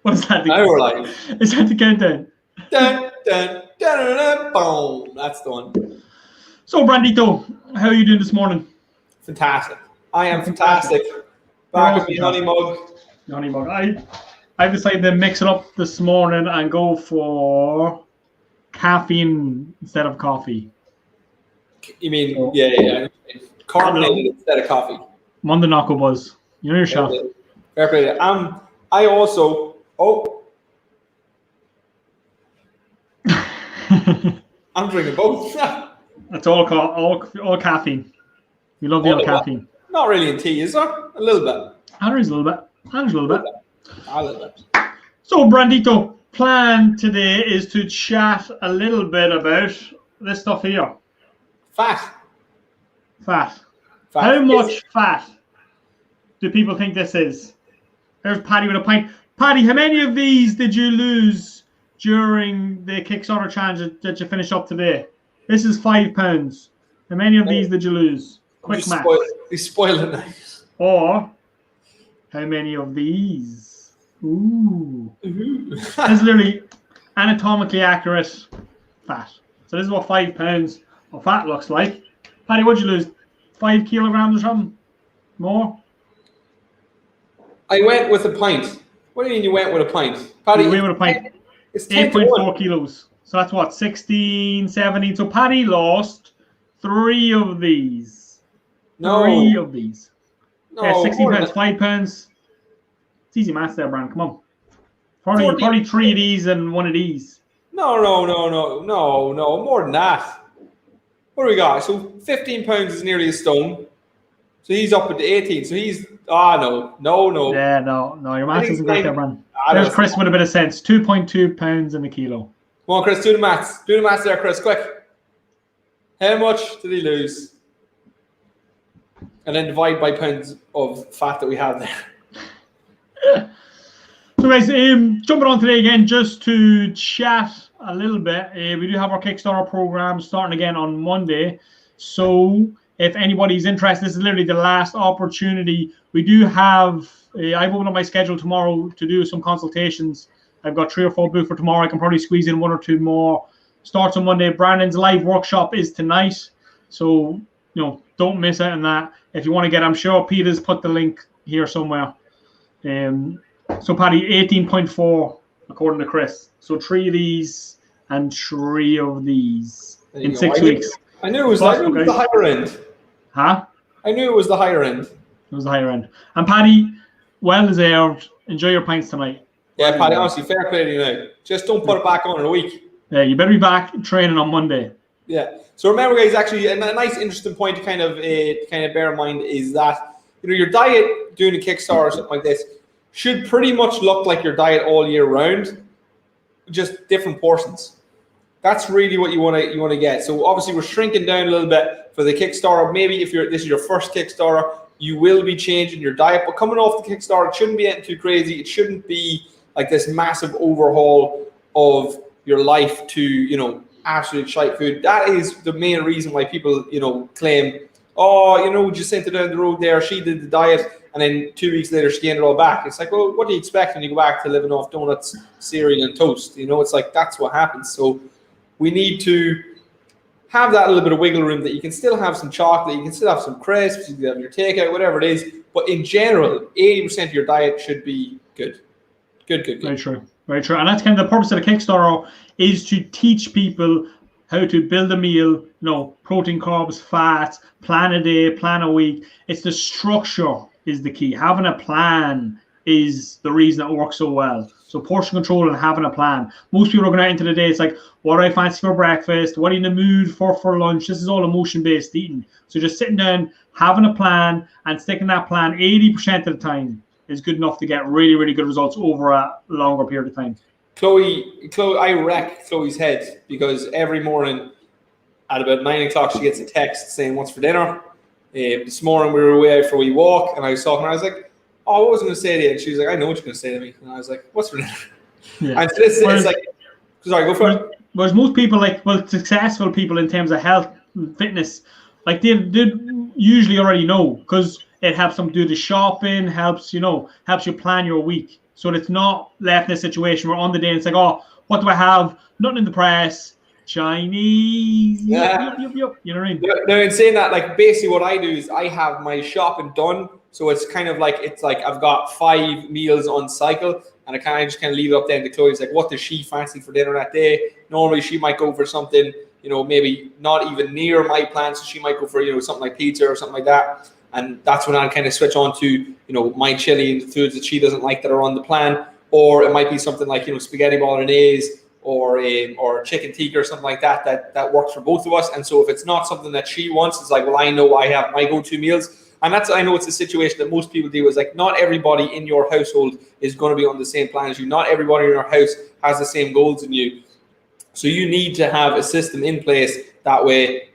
What is that? Now we're live. Is that the countdown? Dun, dun, dun, dun, boom. That's the one. So, Brandito, how are you doing this morning? Fantastic. I am fantastic. Back with the honey mug. The honey mug. I've decided to mix it up this morning and go for caffeine instead of coffee. You mean, yeah. Carbonated instead of coffee. Monday Knocko Buzz. You know yourself. Fair play. I also, I'm drinking both. That's all caffeine. You love the old caffeine. Not really in tea, is there? A little bit. There's a little bit. A little bit. So, Brandito, plan today is to chat a little bit about this stuff here. Fat. How much fat do people think this is? There's Paddy with a pint. Paddy, how many of these did you lose during the Kickstarter challenge that you finished up today? This is £5. How many of these did you lose? Quick math. You spoil it now. Or how many of these? Ooh. This is literally anatomically accurate fat. So this is what £5 of fat looks like. Paddy, what'd you lose? 5 kilograms or something? More? I went with a pint. What do you mean you went with a pint? Paddy, you went with a pint. It's 8.4 kilos. So that's what, 16, 17. So Paddy lost 3 of these. No. 3 of these. No. Yeah, 16 pounds, £5. It's easy maths there, Brian. Come on. Probably 3 of these and 1 of these. No. More than that. What do we got? So 15 pounds is nearly a stone. So he's up at 18. So he's no. Yeah, no. Your maths isn't great there, Brian. There's Chris with a bit of sense. 2.2 pounds in a kilo. Come on, Chris, do the maths. Do the maths there, Chris, quick. How much did he lose? And then divide by pounds of fat that we have there. So guys, jumping on today again just to chat a little bit. We do have our Kickstarter program starting again on Monday. So if anybody's interested, this is literally the last opportunity. We do have, I've opened up my schedule tomorrow to do some consultations. I've got 3 or 4 booked for tomorrow. I can probably squeeze in 1 or 2 more. Starts on Monday. Brandon's live workshop is tonight. So, don't miss out on that. If you want to get, I'm sure Peter's put the link here somewhere. So Paddy, 18.4 according to Chris. So 3 of these and 3 of these in 6 weeks. I knew it was the higher end. Huh? I knew it was the higher end. It was the higher end. And Paddy, well deserved. Enjoy your pints tonight. Yeah, Paddy, honestly, fair play to you now. Just don't put it back on in a week. Yeah, you better be back training on Monday. Yeah. So remember, guys, actually, a nice, interesting point to kind of bear in mind is that your diet doing a Kickstarter or something like this should pretty much look like your diet all year round, just different portions. That's really what you want to get. So obviously, we're shrinking down a little bit for the Kickstarter. Maybe if this is your first Kickstarter, you will be changing your diet. But coming off the Kickstarter, it shouldn't be anything too crazy. It shouldn't be like this massive overhaul of your life to absolute shite food. That is the main reason why people claim, just sent her down the road there, she did the diet, and then 2 weeks later she gained it all back. It's like, well, what do you expect when you go back to living off donuts, cereal, and toast? It's like that's what happens. So we need to have that little bit of wiggle room that you can still have some chocolate, you can still have some crisps, you can have your takeout, whatever it is. But in general, 80% of your diet should be good. Good. Very true. And that's kind of the purpose of the Kickstarter, is to teach people how to build a meal, protein, carbs, fats, plan a day, plan a week. It's the structure is the key. Having a plan is the reason it works so well. So portion control and having a plan. Most people are going out into the day, it's like, what do I fancy for breakfast? What are you in the mood for lunch? This is all emotion-based eating. So just sitting down, having a plan and sticking that plan 80% of the time is good enough to get really, really good results over a longer period of time. Chloe, I wreck Chloe's head because every morning at about 9 o'clock she gets a text saying, what's for dinner? This morning we were away out for a wee walk and I was talking to her, I was like, what was I going to say to you? And she was like, I know what you're going to say to me. And I was like, what's for dinner? Yeah. And this is like, sorry, go for it. Whereas most people, successful people in terms of health and fitness, they usually already know because it helps them do the shopping, helps you plan your week. so it's not left in a situation where on the day it's like, oh, what do I have? Nothing in the press. Chinese. Yep. You know what I mean? No, in saying that, like basically what I do is I have my shopping done. So it's kind of like, it's like I've got 5 meals on cycle, and I just kind of leave it up there in the Chloe's like, what does she fancy for dinner that day? Normally she might go for something, maybe not even near my plan. So she might go for, something like pizza or something like that. And that's when I kind of switch on to, my chili and foods that she doesn't like that are on the plan. Or it might be something like, spaghetti bolognese or chicken tikka or something like that works for both of us. And so if it's not something that she wants, it's like, well, I know I have my go-to meals. And I know it's a situation that most people do, is like, not everybody in your household is going to be on the same plan as you. Not everybody in your house has the same goals as you. So you need to have a system in place that way,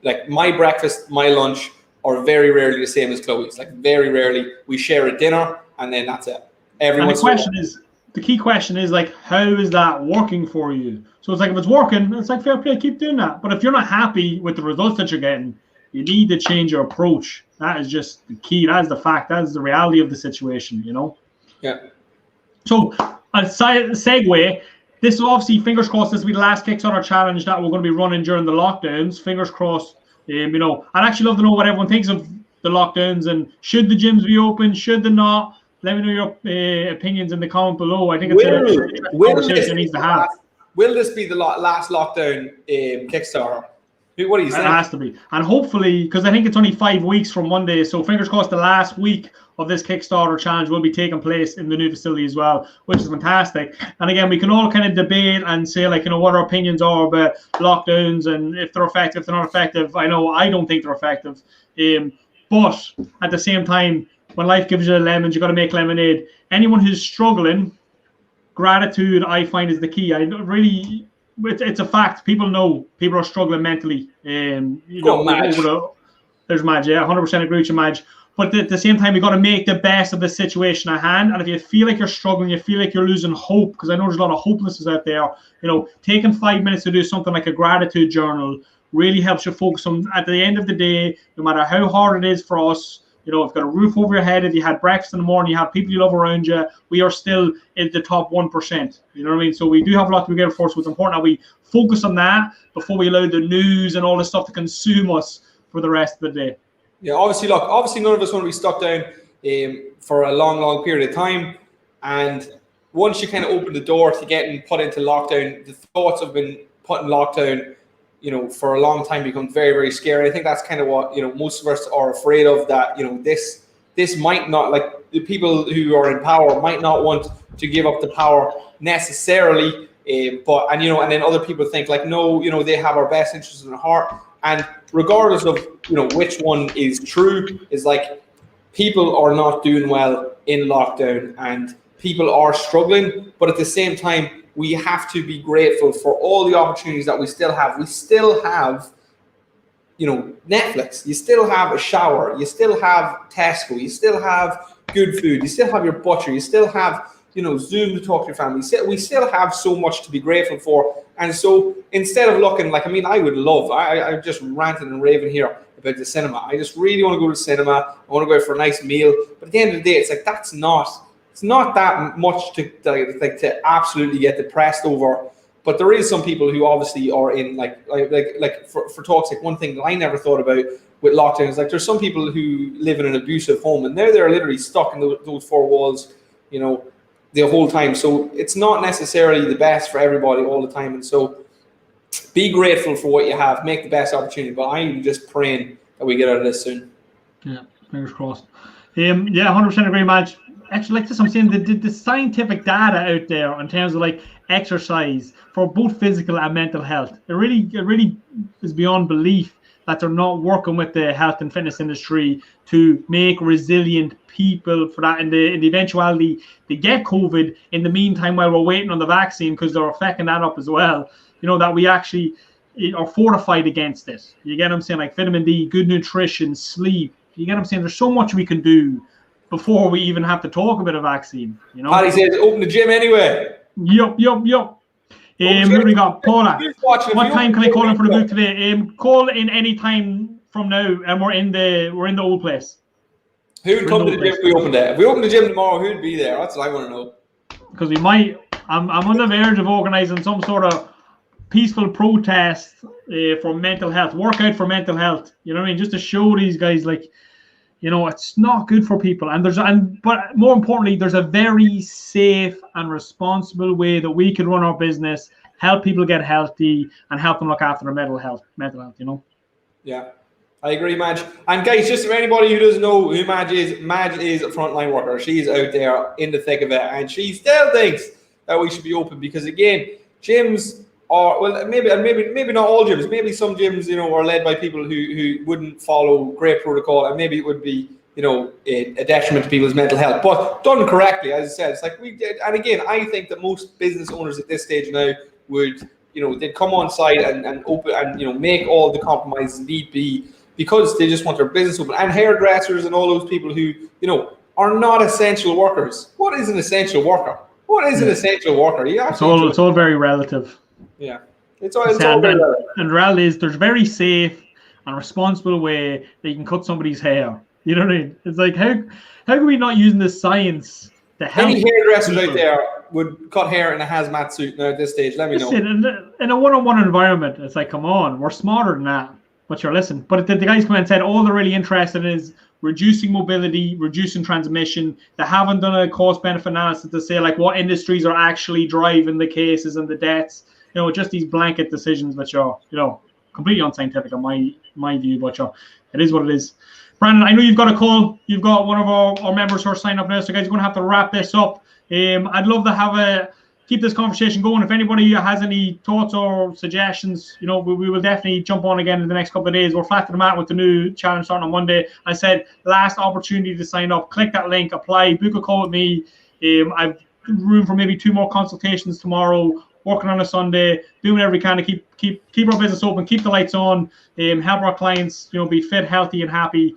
like my breakfast, my lunch are very rarely the same as Chloe's. Like very rarely. We share a dinner and then that's it. The key question is like, how is that working for you? So it's like, if it's working, it's like, fair play, keep doing that. But if you're not happy with the results that you're getting, you need to change your approach. That is just the key. That is the fact. That is the reality of the situation, Yeah. So a segue, this will obviously, fingers crossed, this will be the last Kickstarter challenge that we're going to be running during the lockdowns. Fingers crossed. I'd actually love to know what everyone thinks of the lockdowns, and should the gyms be open, should they not? Let me know your opinions in the comment below. I think it's a conversation that needs to have. Will this be the last lockdown Kickstarter? What do you think? It has to be. And hopefully, because I think it's only 5 weeks from Monday, so fingers crossed the last week of this Kickstarter challenge will be taking place in the new facility as well, which is fantastic. And again, we can all kind of debate and say, like, what our opinions are about lockdowns and if they're effective, if they're not effective. I know I don't think they're effective. But at the same time, when life gives you lemons, you got to make lemonade. Anyone who's struggling, gratitude, I find, is the key. It's a fact. People know people are struggling mentally. There's Madge. Yeah, 100% agree with you, Madge. But at the same time, you got to make the best of the situation at hand. And if you feel like you're struggling, you feel like you're losing hope, because I know there's a lot of hopelessness out there. Taking 5 minutes to do something like a gratitude journal really helps you focus on, at the end of the day, no matter how hard it is for us. If you've got a roof over your head, if you had breakfast in the morning, you have people you love around you, we are still in the top 1%. You know what I mean? So we do have a lot to be grateful for. So it's important that we focus on that before we allow the news and all this stuff to consume us for the rest of the day. Yeah, obviously none of us want to be stuck down for a long period of time. And once you kind of open the door to getting put into lockdown, the thoughts of being put in lockdown, for a long time becomes very, very scary. I think that's kind of what, most of us are afraid of, that, this might not, like, the people who are in power might not want to give up the power necessarily. And then other people think like, no, they have our best interests in heart. And regardless of, which one is true, is like, people are not doing well in lockdown and people are struggling. But at the same time, we have to be grateful for all the opportunities that we still have. We still have, Netflix. You still have a shower. You still have Tesco. You still have good food. You still have your butcher. You still have, Zoom to talk to your family. We still have so much to be grateful for. And so instead of looking like, I would love, I'm just ranting and raving here about the cinema. I just really want to go to the cinema. I want to go out for a nice meal. But at the end of the day, it's like, it's not that much to absolutely get depressed over. But there is some people who obviously are in for talk's sake, one thing that I never thought about with lockdown is like, there's some people who live in an abusive home and they're literally stuck in those 4 walls, the whole time. So it's not necessarily the best for everybody all the time. And so be grateful for what you have, make the best opportunity. But I'm just praying that we get out of this soon. Yeah, fingers crossed. 100% agree, Madge. Actually, like this, I'm saying the scientific data out there in terms of like exercise for both physical and mental health, it really is beyond belief that they're not working with the health and fitness industry to make resilient people for that in the eventuality they get COVID. In the meantime, while we're waiting on the vaccine, because they're affecting that up as well, that we actually are fortified against it. You get what I'm saying? Like vitamin D, good nutrition, sleep. You get what I'm saying? There's so much we can do before we even have to talk about a vaccine. Paddy says open the gym anyway. Yup. Who we got? Paula. What time can I call in for the book today? Call in any time from now, and we're in the old place. Who would come to the gym if we opened it? If we opened the gym tomorrow, who'd be there? That's what I want to know. because we might. I'm on the verge of organizing some sort of peaceful protest for mental health, workout for mental health. You know what I mean? Just to show these guys, like, you know, it's not good for people. But more importantly, there's a very safe and responsible way that we can run our business, help people get healthy, and help them look after their mental health. You know. Yeah, I agree, Madge. And guys, just for anybody who doesn't know who Madge is a frontline worker. She's out there in the thick of it, and she still thinks that we should be open because, again, gyms are, well, maybe not all gyms. Maybe some gyms, you know, are led by people who wouldn't follow great protocol, and maybe it would be, you know, a detriment to people's mental health. But done correctly, as I said, it's like we did. And again, I think that most business owners at this stage now would, you know, they'd come on site and open and, you know, make all the compromises need be, because they just want their business open. And hairdressers and all those people who, you know, are not essential workers. What is an essential worker? What is an essential worker? It's all very relative. Yeah, it's all very relative. And the reality is, there's very safe and responsible way that you can cut somebody's hair. You know what I mean? It's like, how can we not using this science to help? Any hairdressers out there would cut hair in a hazmat suit now at this stage? Let me know. In a one-on-one environment, it's like, come on, we're smarter than that. But you're listening. But the guys come in and said all they're really interested in is reducing mobility, reducing transmission. They haven't done a cost-benefit analysis to say like what industries are actually driving the cases and the deaths. You know, just these blanket decisions which are, you know, completely unscientific in my view. But it is what it is. Brandon, I know you've got a call. You've got one of our members who are signed up now. So guys, we're going to have to wrap this up. I'd love to keep this conversation going. If anybody has any thoughts or suggestions, you know, we will definitely jump on again in the next couple of days. We're flat to the mat with the new challenge starting on Monday. I said, last opportunity to sign up. Click that link, apply, book a call with me. I've room for maybe 2 more consultations tomorrow, working on a Sunday, doing whatever we can to keep our business open, keep the lights on, help our clients, you know, be fit, healthy, and happy.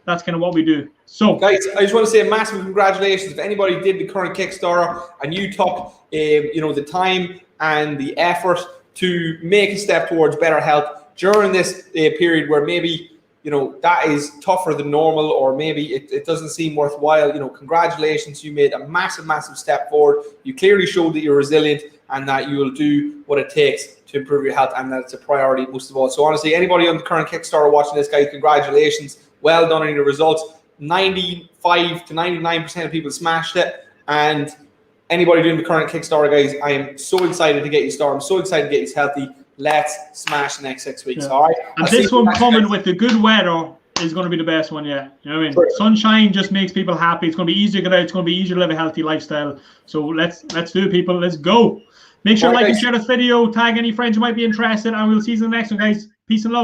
That's kind of what we do. So, guys, I just want to say a massive congratulations. If anybody did the current Kickstarter and you took, you know, the time and the effort to make a step towards better health during this period where maybe, you know, that is tougher than normal, or maybe it doesn't seem worthwhile, you know, congratulations. You made a massive, massive step forward. You clearly showed that you're resilient and that you will do what it takes to improve your health, and that's a priority most of all. So honestly, anybody on the current Kickstarter watching this, guys, congratulations. Well done on your results. 95 to 99% of people smashed it. And anybody doing the current Kickstarter, guys, I am so excited to get you started. I'm so excited to get you healthy. Let's smash the next 6 weeks. Yeah. All right. And this one coming with the good weather is going to be the best one yet. You know what I mean? Sure. Sunshine just makes people happy. It's going to be easier to get out. It's going to be easier to live a healthy lifestyle. So let's do it, people. Let's go. Make sure to like and share this video. Tag any friends who might be interested. And we'll see you in the next one, guys. Peace and love.